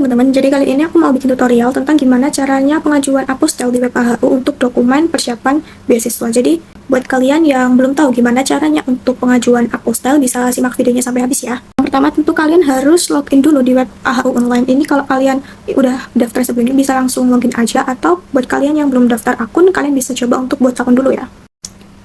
teman-teman, jadi kali ini aku mau bikin tutorial tentang gimana caranya pengajuan apostel di web AHU untuk dokumen persiapan beasiswa. Jadi buat kalian yang belum tahu gimana caranya untuk pengajuan apostel, bisa simak videonya sampai habis ya. Yang pertama tentu kalian harus login dulu di web AHU online ini. Kalau kalian udah daftar sebelumnya bisa langsung login aja, atau buat kalian yang belum daftar akun, kalian bisa coba untuk buat akun dulu ya.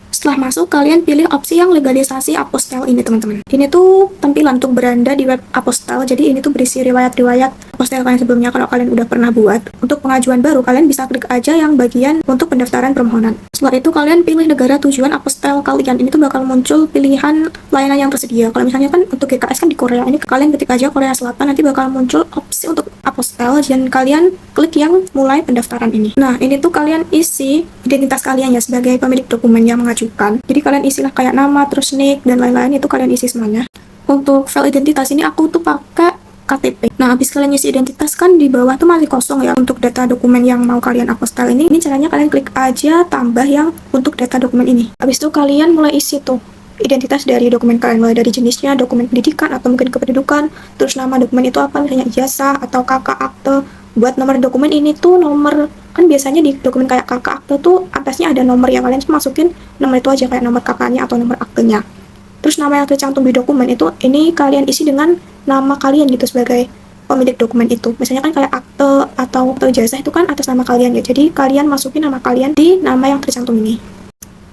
Setelah masuk, kalian pilih opsi yang legalisasi apostel ini teman-teman. Ini tuh tampilan untuk beranda di web apostel, jadi ini tuh berisi riwayat-riwayat apostel kalian sebelumnya kalau kalian udah pernah buat. Untuk pengajuan baru, kalian bisa klik aja yang bagian untuk pendaftaran permohonan. Setelah itu kalian pilih negara tujuan apostel kalian. Ini tuh bakal muncul pilihan layanan yang tersedia. Kalau misalnya kan untuk GKS kan di Korea, ini kalian ketik aja Korea Selatan, nanti bakal muncul opsi untuk apostel dan kalian klik yang mulai pendaftaran ini. Nah, ini tuh kalian isi identitas kalian ya sebagai pemilik dokumen yang mengajukan. Jadi kalian isilah kayak nama, terus nick, dan lain-lain, itu kalian isi semuanya. Untuk file identitas ini aku tuh pakai KTP. Nah, habis kalian isi identitas kan di bawah tuh masih kosong ya untuk data dokumen yang mau kalian apostel ini. Ini caranya kalian klik aja tambah yang untuk data dokumen ini. Habis itu kalian mulai isi tuh identitas dari dokumen kalian, mulai dari jenisnya, dokumen pendidikan atau mungkin kependudukan, terus nama dokumen itu apa, misalnya ijazah atau kakak akte. Buat nomor dokumen ini tuh nomor, kan biasanya di dokumen kayak kakak akte tuh atasnya ada nomor yang kalian masukin nomor itu aja, kayak nomor kakaknya atau nomor aktenya. Terus nama yang tercantum di dokumen itu, ini kalian isi dengan nama kalian gitu sebagai pemilik dokumen itu. Misalnya kan kayak akte atau ijazah itu kan atas nama kalian ya, jadi kalian masukin nama kalian di nama yang tercantum ini.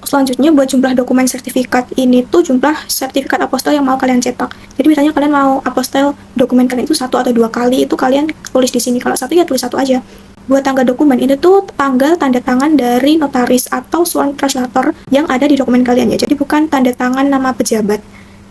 Selanjutnya buat jumlah dokumen sertifikat ini tuh jumlah sertifikat apostel yang mau kalian cetak. Jadi misalnya kalian mau apostel dokumen kalian itu 1 atau 2 kali, itu kalian tulis di sini. Kalau 1 ya tulis 1 aja. Buat tanggal dokumen ini tuh tanggal tanda tangan dari notaris atau sworn translator yang ada di dokumen kalian ya. Jadi bukan tanda tangan nama pejabat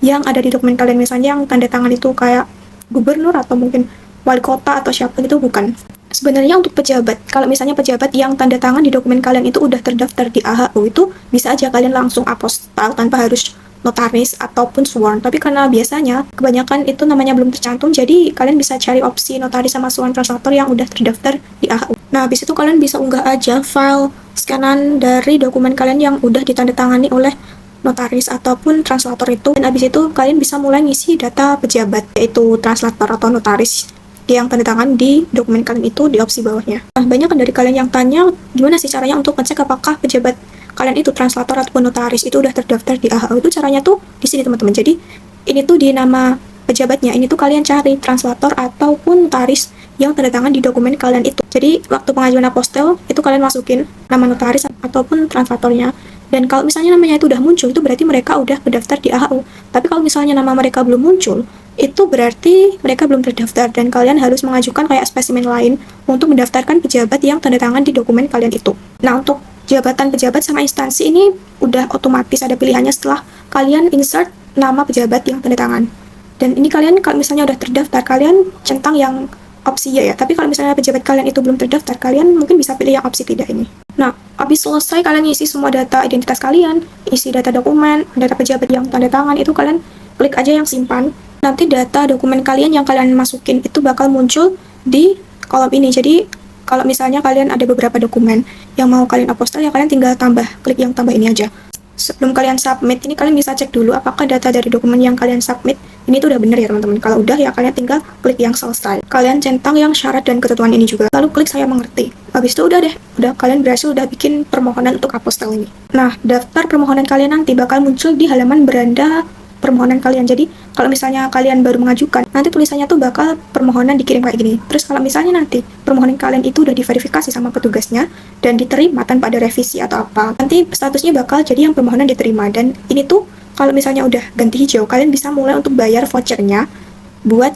yang ada di dokumen kalian. Misalnya yang tanda tangan itu kayak gubernur atau mungkin wali kota atau siapa gitu, bukan. Sebenarnya untuk pejabat, kalau misalnya pejabat yang tanda tangan di dokumen kalian itu udah terdaftar di AHU, itu bisa aja kalian langsung apostel tanpa harus notaris ataupun sworn. Tapi karena biasanya kebanyakan itu namanya belum tercantum, jadi kalian bisa cari opsi notaris sama sworn translator yang udah terdaftar di AHU. Nah, habis itu kalian bisa unggah aja file scanan dari dokumen kalian yang udah ditandatangani oleh notaris ataupun translator itu. Dan habis itu kalian bisa mulai ngisi data pejabat, yaitu translator atau notaris yang tanda tangan di dokumen kalian itu di opsi bawahnya. Nah, banyak kan dari kalian yang tanya gimana sih caranya untuk ngecek apakah pejabat kalian itu translator ataupun notaris itu udah terdaftar di AHU. Itu caranya tuh di sini teman-teman. Jadi ini tuh di nama pejabatnya ini tuh kalian cari translator ataupun notaris yang tanda tangan di dokumen kalian itu. Jadi waktu pengajuan apostel itu kalian masukin nama notaris ataupun translatornya. Dan kalau misalnya namanya itu udah muncul, itu berarti mereka udah terdaftar di AHU. Tapi kalau misalnya nama mereka belum muncul, itu berarti mereka belum terdaftar dan kalian harus mengajukan kayak spesimen lain untuk mendaftarkan pejabat yang tanda tangan di dokumen kalian itu. Nah, untuk jabatan pejabat sama instansi ini udah otomatis ada pilihannya setelah kalian insert nama pejabat yang tanda tangan. Dan ini kalian kalau misalnya udah terdaftar, kalian centang yang opsi ya. Tapi kalau misalnya pejabat kalian itu belum terdaftar, kalian mungkin bisa pilih yang opsi tidak ini. Nah, habis selesai kalian isi semua data identitas kalian, isi data dokumen, data pejabat yang tanda tangan, itu kalian klik aja yang simpan. Nanti data dokumen kalian yang kalian masukin itu bakal muncul di kolom ini. Jadi kalau misalnya kalian ada beberapa dokumen yang mau kalian apostel, ya kalian tinggal klik yang tambah ini aja. Sebelum kalian submit, ini kalian bisa cek dulu apakah data dari dokumen yang kalian submit ini tuh udah bener ya teman-teman. Kalau udah ya kalian tinggal klik yang selesai. Kalian centang yang syarat dan ketentuan ini juga. Lalu klik saya mengerti. Habis itu udah deh, kalian berhasil udah bikin permohonan untuk apostel ini. Nah, daftar permohonan kalian nanti bakal muncul di halaman beranda permohonan kalian. Jadi kalau misalnya kalian baru mengajukan, nanti tulisannya tuh bakal permohonan dikirim kayak gini. Terus kalau misalnya nanti permohonan kalian itu udah diverifikasi sama petugasnya dan diterima tanpa ada revisi atau apa, nanti statusnya bakal jadi yang permohonan diterima. Dan ini tuh kalau misalnya udah ganti hijau, kalian bisa mulai untuk bayar vouchernya buat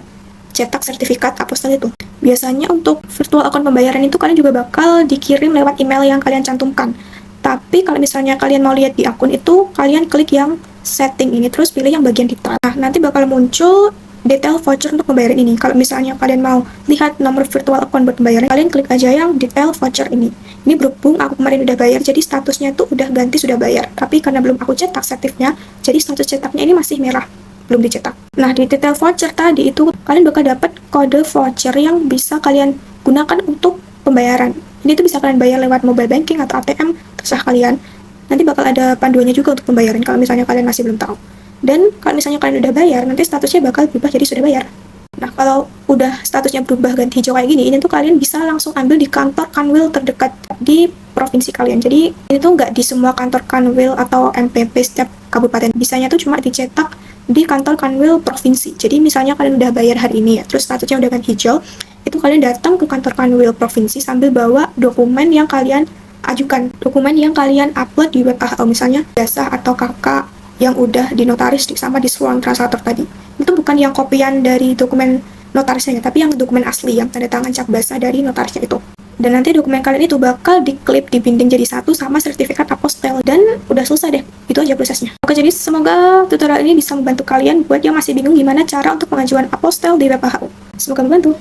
cetak sertifikat apostel itu. Biasanya untuk virtual account pembayaran itu kalian juga bakal dikirim lewat email yang kalian cantumkan. Tapi kalau misalnya kalian mau lihat di akun itu, kalian klik yang setting ini, terus pilih yang bagian detail. Nah, nanti bakal muncul detail voucher untuk pembayaran ini. Kalau misalnya kalian mau lihat nomor virtual account buat pembayaran, kalian klik aja yang detail voucher ini. Ini berhubung aku kemarin udah bayar, jadi statusnya tuh udah ganti sudah bayar. Tapi karena belum aku cetak sertifnya, jadi status cetaknya ini masih merah, belum dicetak. Nah, di detail voucher tadi itu kalian bakal dapat kode voucher yang bisa kalian gunakan untuk pembayaran. Ini tuh bisa kalian bayar lewat mobile banking atau ATM, terserah kalian. Nanti bakal ada panduannya juga untuk pembayaran kalau misalnya kalian masih belum tahu. Dan kalau misalnya kalian udah bayar, nanti statusnya bakal berubah jadi sudah bayar. Nah, kalau udah statusnya berubah ganti hijau kayak gini, ini tuh kalian bisa langsung ambil di kantor Kanwil terdekat di provinsi kalian. Jadi, ini tuh nggak di semua kantor Kanwil atau MPP setiap kabupaten. Bisanya tuh cuma dicetak di kantor Kanwil provinsi. Jadi, misalnya kalian udah bayar hari ini ya, terus statusnya udah ganti hijau, itu kalian datang ke kantor Kanwil provinsi sambil bawa dokumen yang kalian ajukan, dokumen yang kalian upload di WebAHO, misalnya jasa atau KK yang udah dinotaris sama di Sworn Translator tadi. Itu bukan yang kopian dari dokumen notarisnya, tapi yang dokumen asli, yang tanda tangan cap basah dari notarisnya itu. Dan nanti dokumen kalian itu bakal diklip, dibinding jadi satu sama sertifikat apostel. Dan udah selesai deh, itu aja prosesnya. Oke, jadi semoga tutorial ini bisa membantu kalian buat yang masih bingung gimana cara untuk pengajuan apostel di WebAHO. Semoga membantu.